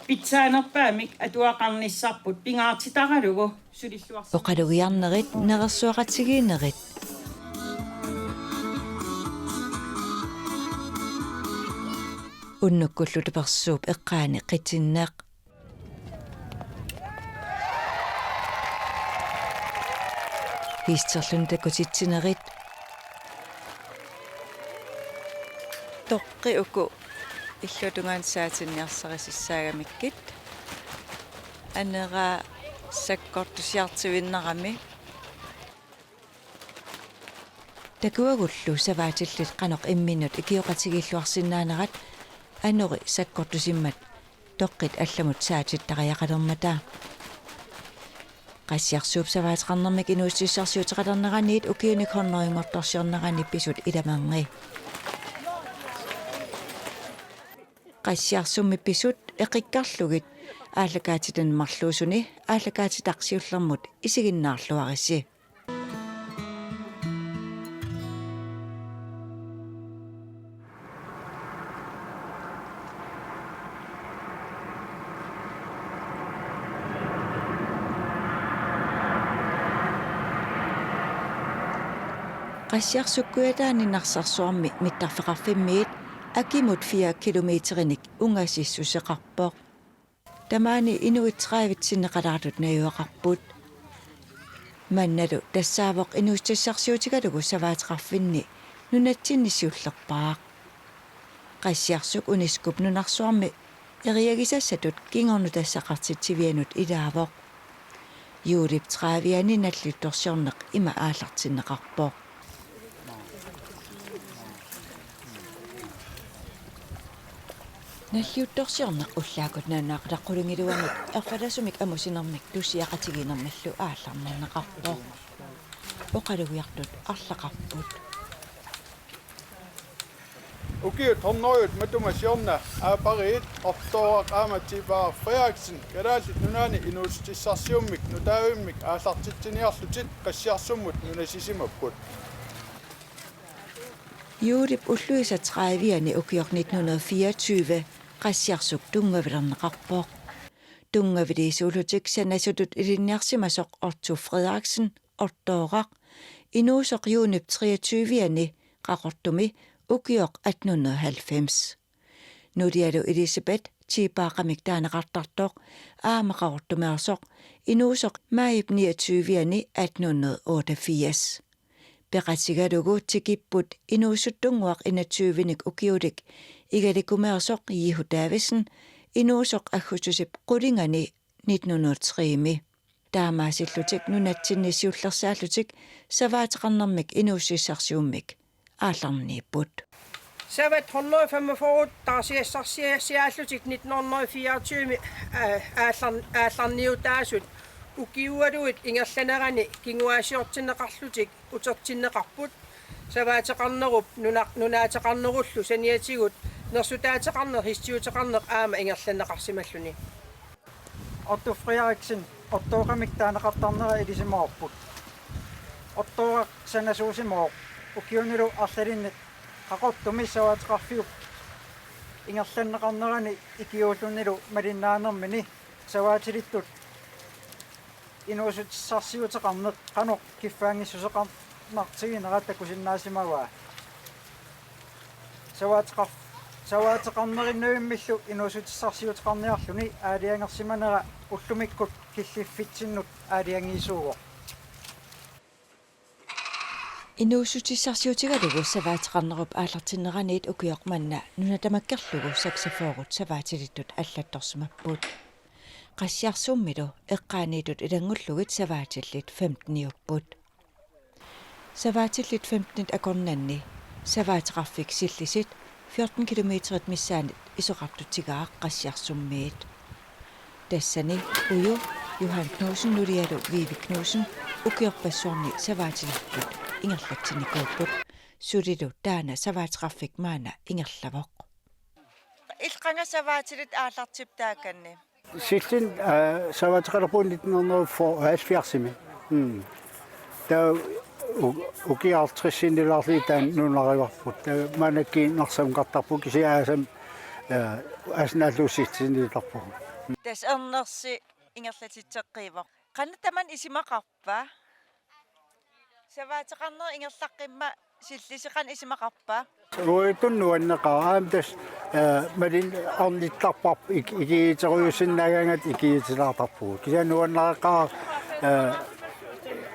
питсаанерпаамик атуақарниссарпут пингаартитаралугу сулиллуарси оқалугиарнерит нерсуақатсигиинерит уннуккуллу персууп эққаани қитиннеқ хистерлун такутитсинерит тоққи уку иллутунгаан саатинниарсарисиссаагамиккит анера саккортусиартивиннерами такуагуллу саваатиллит канеқ имминут икиоқатигиллуарсинаанерат анери саккортусиммат тоққит алламут саатиттариақалермата qassiarsuup savaatiqarnermik inuussiussarsiutiqalerneraniit ukiunik horneriungortorsiornerani pisut ilamangi qassiarsummi pisut eqikkarlugit ааллакаатитан марлуусуни ааллакаатитарсиуллермут исигиннаарлуаrissi qassiarsukkuataaninnarsarssuarmi mittarfeqarfimmiit akimut 4 kilometerinik ungasissuseqarpoq tamaani inuittraavitsinneqalaartut najuaqarput mannalu tassaavoq inuustassarsiutigalugu savaatiqarfinni nunatsinnissiullerpaaq qassiarsuk uniskup nunarsuarmi eriagisassatut kingornu tassaqartitsivianut ilaavoq juulip traaviani nalluttorsiorneq ima aallartinneqarpoq наллиутторсиорнеқ уллаакут наанаақалаққулунгилуамик ерфаласумик амусинермик тусиақатигинермаллу аалларнернеқарпоо оқалугиартут арлақарпут Okei, tonnoit metumasionna apariit ortoaq aamatiipaa Frederiksen kadaalit nunaani inuustissarsiummik nutaavimmik aallartitsiniarlutit qassiarsummut nunasisimapput juulip ulluisatræviani ukiork 1924 qassiarsuk tungavilerneqarpooq tungaviliisuulutik sanasutut ilinniarsimasoq ortu Frederiksen ortooqaq inuusoq juunip 23-ani qaqortumi ukiork 1890 nudialu Elisabeth tiipaaqamik taaneqartartoq aamaqarortumeersoq inuusoq maip 29-ani 1888 peqatigalugu tikipput inuussuttunguaq 21-nik ukiulik igalikumeersoq Jihu Davidsen inuusoq aggutusip qulingani 1903mi taamaasилlutik nunatsinnissiullersaallutik savaatiqarnermik inuussissarsiummik aallarniipput Savat 145 tarsiassarsiaallutik 1924 aallarniutaasut ukiualuit ingerlanerani kinguaasiortinneqarlutik utertinneqarput savaatiqarnerup nunaatiqarnerullu saniatigut nersutaateqarner histiuteqarneq aama ingerlaneqarsimalluni Otto Frederiksen ottooqamik taaneqartarnera ilisimaarput ottooqaq sanasuusimooq ukiunilu arlalinnet qaqortumi savaatiqarfiup ingerlaneqarnerani ikiuullunilu malinnaanermini savaatilittut inuusutissarsiuteqarneq qanuq kiffaangissuseqarnartiginerata kusinnaasimagaa savaatiqarnerinnavimmilu inuusutissarsiuteqarniarluni aaliangersimanera ullumikkut killiffitsinnut aaliangiisuugoq inuussutissarsiutigalugu savaatiqarnerup aallartinneraniit ukiormanna nunatamakkerlugu saksafooqut savaatilittut allattorsumapput qassiarsummilu eqqaaniitut ilangullugit savaatillit 15-iupput savaatillit 15 akornanni savaatiqarfik sillisit 14 kilometeret missaanit isoqartutigaaq qassiarsummiit tassani uju Johan Knudsen nulialu Vivi Knudsen ukiorpassuarni savaatilitlut ingerlatsinikuupput sulilu taana savaatiqarfik maana ingerlavoq ilqanga savaatilit aallartiptaakanni Sittin savaatiqarpun 1970 der ukiartrissinnilarliitaan nunarivarput manakki narsamqartarpuk isiaasam asnaalluussitsinnilarpuk Tässä onnersi ingerlatitseqqiivoq. Qanataman isimaqarpa. Savaataqarner ingerlaqqimma sillisiqan isimaqarpa. Uitunnuanneqaa tas malin ornittarparp ikiiteruyusinnagaangat ikiitilaartarpugut. Kisanuanneqaa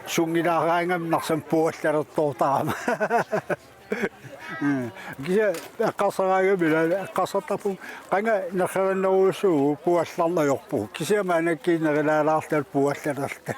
sungilaaraangam narsam puallertortaama. Kisa qassaraagabila qassartarpum qanga nerranneruusugu puallarnajorpu. Kisamaanakkiinerilaalaartal puallererta.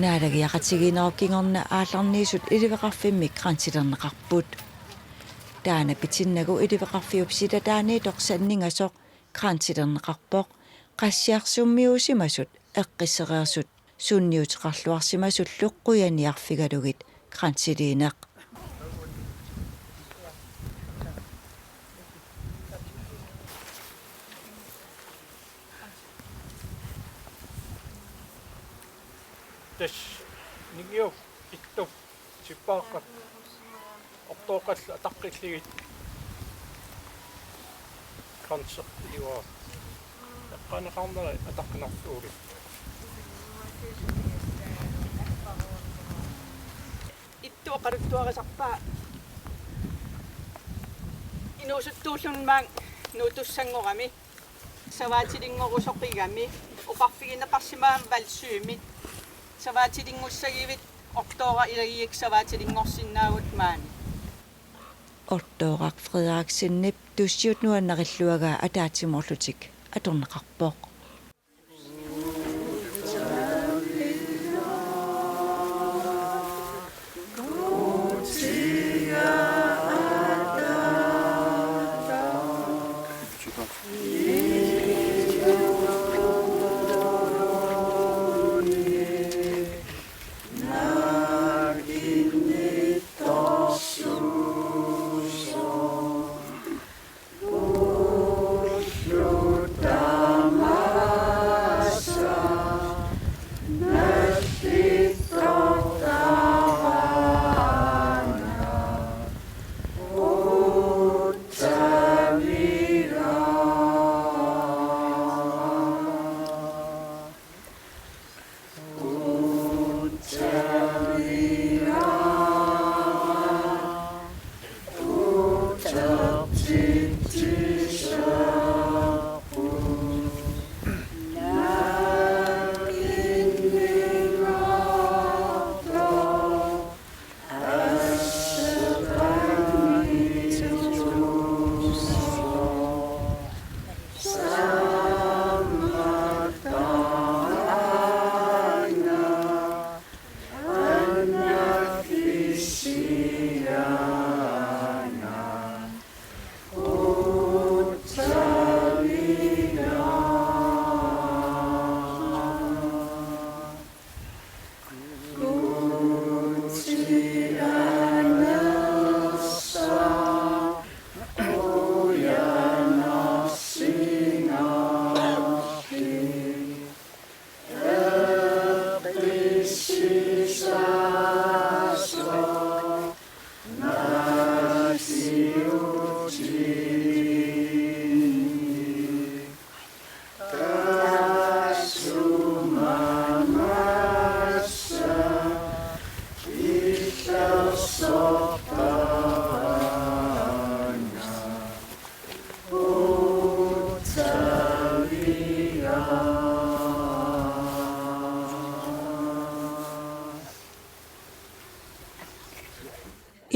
Naalagiaqatiginerokkingorna aallarniisut iliveqarfimmik qansilerneqarput. Taana pitinnagu iliveqarfiup silataani torsanningasoq qansilerneqarpoq qassiarsummiusimasut eqqissereersut sunniuteqarluarsimasulluq quyaniarfigalugit qansiliineq. Tas nigio ittu sippaaqqa ortooqalla ataqqilligit kanser iwa qaneqarnera ataqqinartuugi Ittu qaruttuarisarpaa inuusuttuullunmaang nuutussangorami savaatilingorusoqigami uqarfigineqarsimaan valsuumit savaatilingussagivit oktoora ilagiik savaatilinngorsinnaagut maani Ortooraq Frederiksenip tussiut nuannerilluagaa ataatimorlutik atorneqarpoq.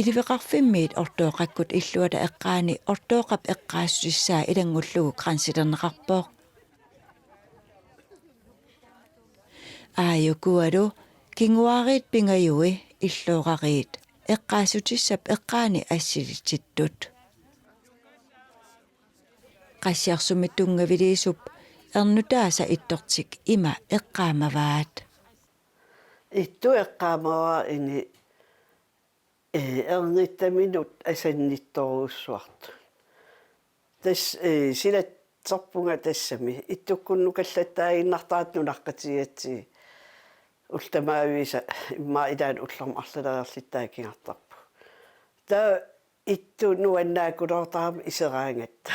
Iliveqarfimmiit ortooqakkut illuata eqqaani ortooqap eqqaassuissaa ilangullugu qansilerneqarpooq. Aayukualu kinguarit pingayui illuuqaqiit eqqaasutissap eqqaani assilitittut. Qassiarsumittungavilisup ernutaasa ittortik ima eqqaamavaat. Ittu eqqaamava ini ernittaminut asannittoruussuartu. Tas silat sorpunga tassami ittukkunnu kallataaginnartaat nunaqqatigatsi ultamaavisa imma ilaan ullerm arlaleriarlittaakingartarpu. Ta ittu nuannaakulortaam iseraangatta.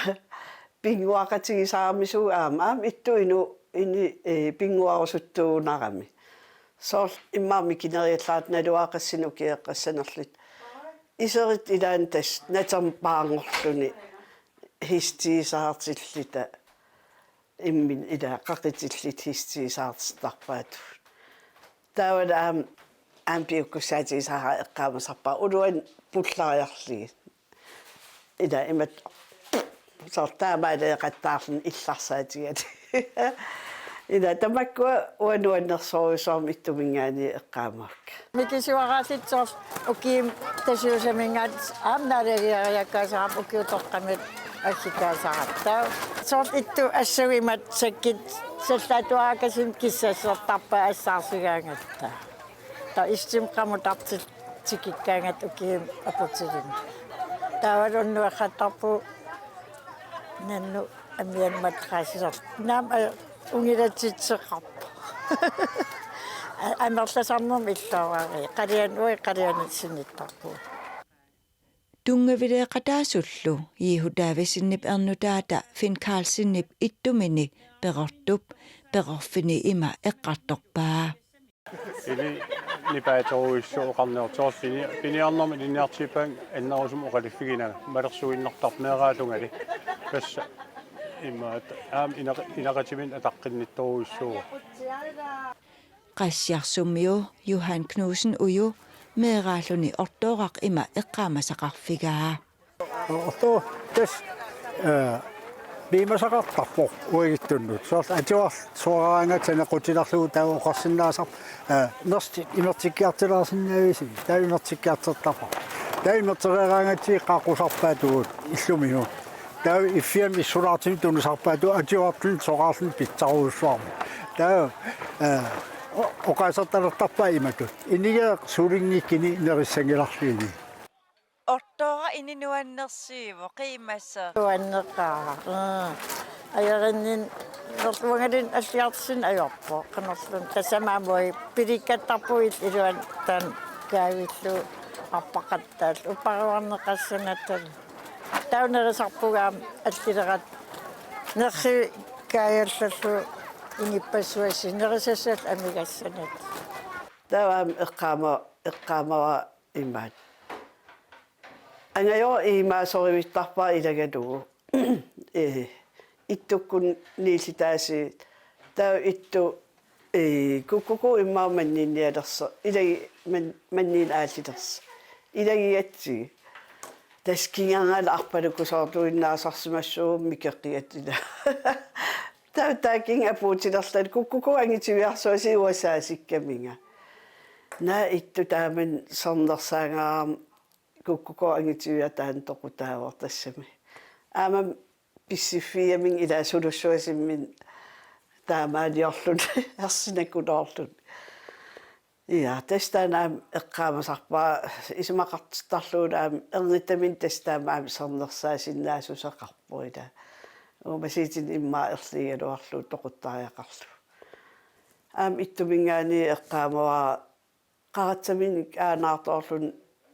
Pinguaqatigisaarmisu aam ittu ini pinguarusuttuunarami. Sol immaami kineriallaat naluaqassinukiaqqassanerlit. Iserit ilaan tas natam paangorluni histiisaartillita immin ila qaqitillit histiisaartistarpaatu. Taawan piukkussaatigisaara eqqaamasarpaa uluan pullaariarligi. Ila imat sortaamaaleeqattaarlun illarsaatigat. Ila tamakkua uanuannersoruusoorm ittumingaani eqqaamaakka. Mikisuaraalit ukiim tasiusamingaat aamnaalegiariakkaasarap ukiutoqqamit ассикаасаратаа сорт итту ассавимат саккит саллатуаакасим киссассертарпа ассаарсигаангатта та истимқамутартил тикиккаангат укиим апутсилим таавалуннуахаттарпу нанну амианмат хаасисар наам унгилатситсеқарпа амерласарнерм иллаараари қалианитсиниттарпу Tungavileqataasullu iihutaavisinnip ernutaata Finn Carlsinnip ittumini peqortup peqorfini ima eqqartorpaa. Ili nipaatoruissuuqarneortoorfini piniarnermi linniartipang annerusum uqaliffigiina malersuinnertarneeraalungali passa immaat inaqatimin ataqqinittoruissuuqa. Qassiarsummiu Johan Knudsen uju meeraalluni ortooraq ima eqqaamasaqarfigaa. Orto tas biimasaqartarpo uigittunnut soort atiuar suaraangatsana qutilarlugu tauoqarsinnaasar nersti imertikkiartilaarsinnaavisi taimertikkiartertarpa taimertereeraangati qaaqusarpaatugut illuminu tau iffiam issulaartimi tunusarpaatu atiuartun soqaarlun pitsaruussuarmu tau oqaasartalertarpa imatut iniga suulingikkini nerissangilarliini Ortoora ininuannersiivo qiimassa. Nuanneqaa. Ayarinnin nerluangalin alliartsin ajorpo qanerlun tasamaamui pilikattarpuit iluan tan kaavillu arpaqattaal uparuarneqassanatal taunerisarpugaam allilerat nersi kaayallallu inipassuassi nerisassal amigassanat Taam eqqaamava imaat. Angayo imaasorimittarpa ilagalugu. Ittukkun niilitaasi taa ittu kukkuku immaammanniinnialersa ilagi manniin aallitersa. Ilagiatsi taskiangala arpalukusoortuinnaasarsimassuum mikeqqiatila. Tauttaakin apuutilerlan kukkuku angitiviarsuasi uasaasikkamiga. Na ittu taaman sarnersaangaaram kukkuku angitiviataan toqutaavortassami. Aamam pissifiamin ila sulussuasimmin taamaaliorlun ersinakkuloorlun. Ja testaanaam eqqaamasarpaa isumaqartittarluulaam ernittamin testaamaam sarnersaasinnaasusaqarpuita. Umasiitin immaa erligaluarlu toquttaajaqarlu. Aam ittumingaani eqqaamawaa qaratsamin aanaartoorlun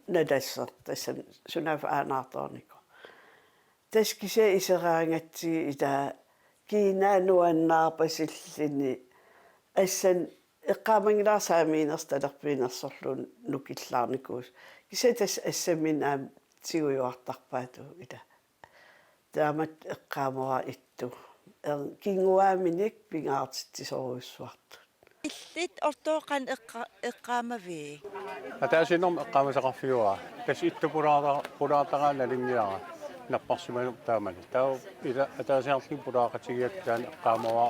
nadasser tassan sunaf aanaartoorniko. Taskise iseraangatsi ita kiinaanuannaarpasillini assan eqqaamangilaarsaamiinerstalerpiinersorlun nukillaarnikuus. Kisatas assamin aam tigujuartarpaatu ita. Taamat eqqaamawaa ittu. Kinguaaminik pingaartittisoruissuartu. Illit ortooqan eqqaamavi. Ataasinnerm eqqaamasaqarfiuaa. Tas ittu puraataqaa nalinniara. наппарсимануп таамани таа ила атаасиарлу пулаақатигиат таан эққаамава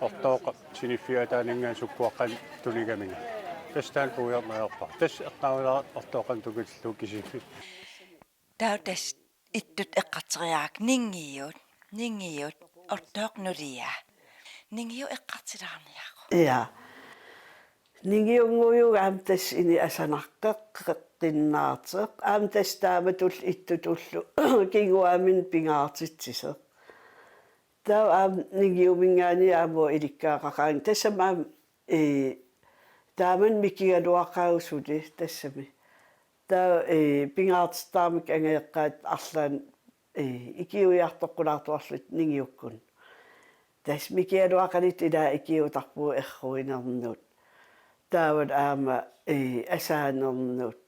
ортооқ синиффиатаанингаан суккуаққан тунигамига тастаан куйарнаерпа тас эққаамала ортооқан тукиллу кисиффит таутас иттут эққартериаак нингиут ортооқ нулия нингиу эққартилаарниаақу Ja. Ningiunguyu amtas ini asanarqeqqinnaarteq amtas taamatul ittutullu kinguamin pingaartitsiseq taa am ningiumingaani aamo ilikkaaqaqaang tassamaam taaman mikigaluaqausuli tassami taa pingaartittaarmik angaeqqaat arlaan ikiuiartoqqulaartuarlut ningiukkun tas mikigaluaqalit ila ikiutarpuu erruinernuut taavat aama asaanernuut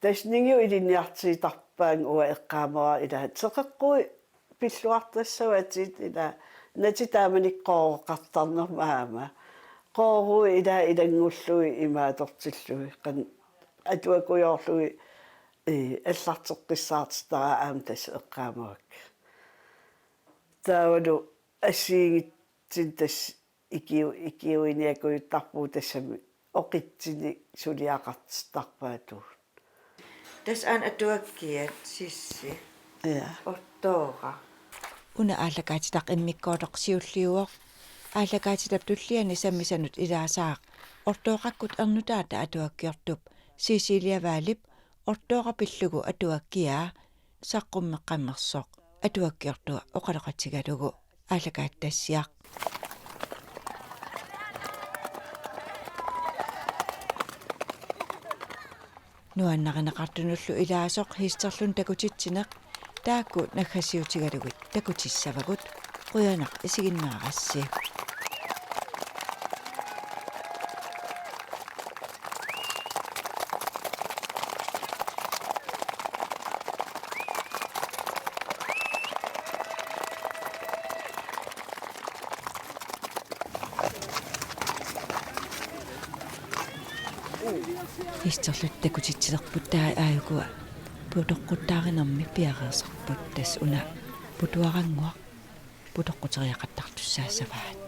tas ningiu iliniartiitarpaang ua eqqaamara ila teqeqqui pilluartassawatit ila nati taamaniqqooqartarnerma aama qoorui ila ilangullui imaatortillui qan atuakuyorlui аллартеққиссаартитара аам тас эққаамавак таавалу ассиигитсин тас икиуиниакуиттарпуу тассами оқитсини сулиақартиттарпаату тас ан атуаккиат сисси я оттоора уна ааллакаатитақ иммиккоолеқсиуллиуоқ ааллакаатилап туллиани саммисанут илаасаақ ортооқаккут ернутаата атуаккиортуп сисилиаваалип ортооqa пиллугу атуаккиаа саққуммеққаммерсоқ атуаккиортуа оқалеқатигалугу ааллакааттассиақ нуаннаринеқартунуллу илаасоқ хистерлун такутитсинеқ таакку наггасиутигалугит такутиссавагут қуянақ исигиннаарасси истерлут такутитсилерпут таа ааюкуа путоққуттааринерми пиареерсарпут тас уна путуарангуа путоққутериақаттартуссаассаваат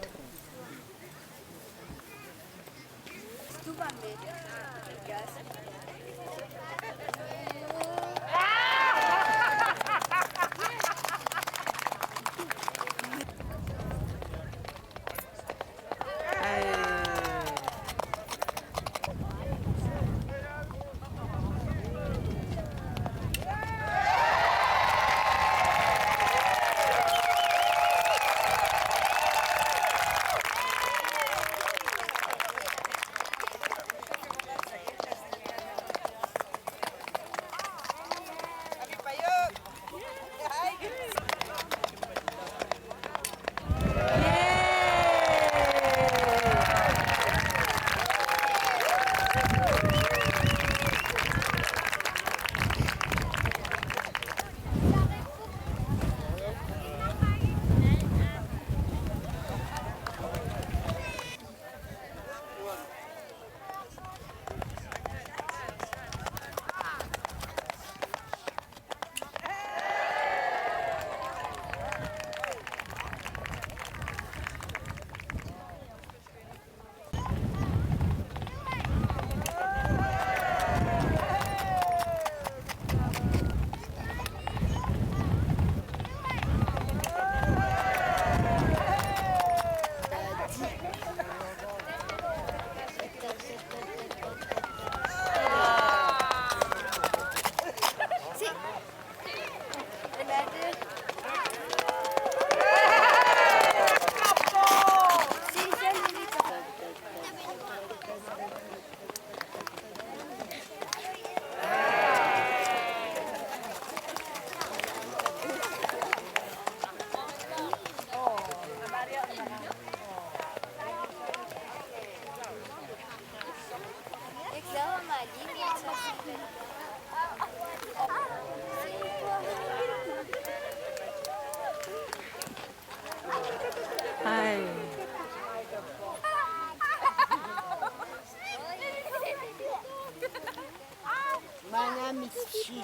Mein Name ist Chi.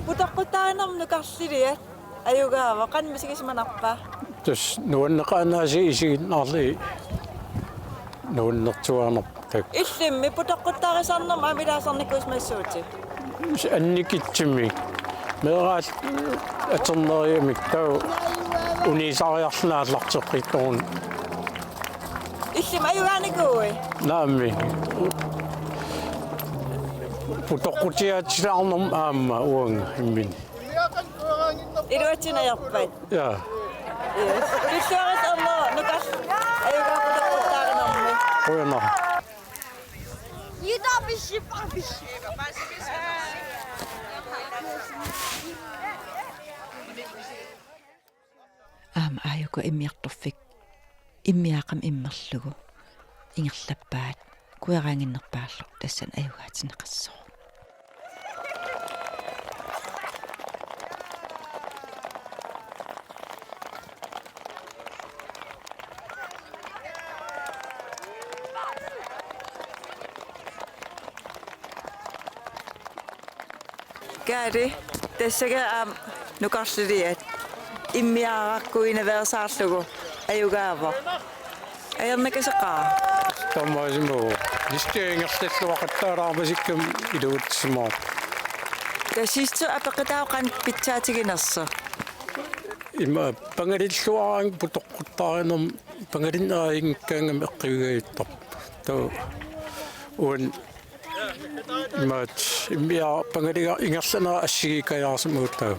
Putakutaanam nukassiriat ayugaava qanmisigisman appa tus nuanneqaanaasi isiginnaarli nuunnertuanerp tak illimmi putakutarisarnam amilaasarnikusmassuuti annikitsimmi meeraal aterneriamik tau unisariarlaallarteqqikkorun illim ayugaanikui naammi putoqqutiaatisaarnam aamma uanga immin iruatsinajorpat ja Tissuarisarno nukas ayugaa putakutaarinarmi uyanner ayuga immiartorfik immiaqam immerlugu ingerlappaat kueraanginnerpaallu tassan ayugaatineqassoo Kari, tässäkin nukassiriet. Immiarakkuineversaarlugu ajugaava. Ajannakin sakaa. Tammaisimu. Distiingersalluaqattaaraarmasikkam iluutsimaat. Kasistu apaqitauqan pitsaatiginersa. Ima pangalilluarang putoqqutaarinum pangalinnaariginkkaangam eqqivigaittar. Tu uan Mat immia pangaliga ingarsana assigikajaarsimuuttau.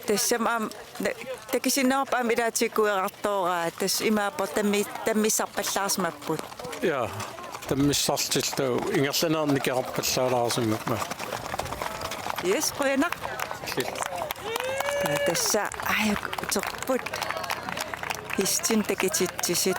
Tässä tekisinnaap amilaatikuerartoora tas imaapo tammisarpallaasmapput. Ja, tammissartillu ingarsanaarnikerarpallaalaarsimma. Yes, qoyana. Tässä ajuk torput. Histin tekititsisit